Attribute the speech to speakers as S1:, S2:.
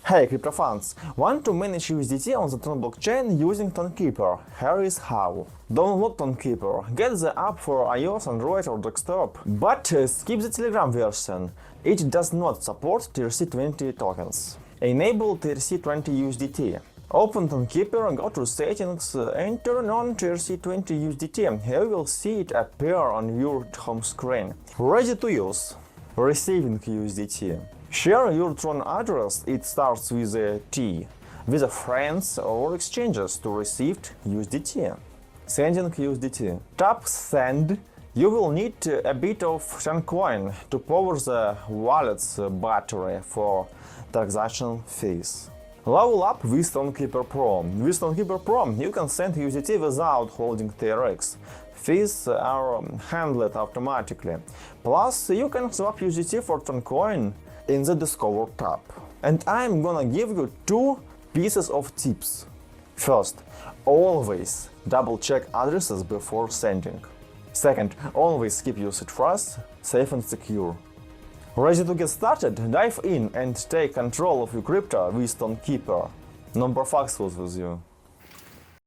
S1: Hey crypto fans! Want to manage USDT on the TRON blockchain using Tonkeeper? Here is how. Download Tonkeeper, get the app for iOS, Android or desktop, but skip the Telegram version. It does not support TRC20 tokens. Enable TRC20 USDT. Open Tonkeeper and go to Settings and turn on TRC20 USDT. Here you will see it appear on your home screen. Ready to use. Receiving USDT. Share your TRON address, it starts with a T, with a friends or exchanges to receive USDT. Sending USDT. Tap Send. You will need a bit of Tonkeeper to power the wallet's battery for transaction fees. Level up with Tonkeeper Pro. With Tonkeeper Pro, you can send USDT without holding TRX. Fees are handled automatically. Plus, you can swap USDT for Tonkeeper in the Discover tab. And I'm gonna give you two pieces of tips. First, always double check addresses before sending. Second, always keep usage phrase safe and secure. Ready to get started? Dive in and take control of your crypto with Tonkeeper. Number Fox was with you.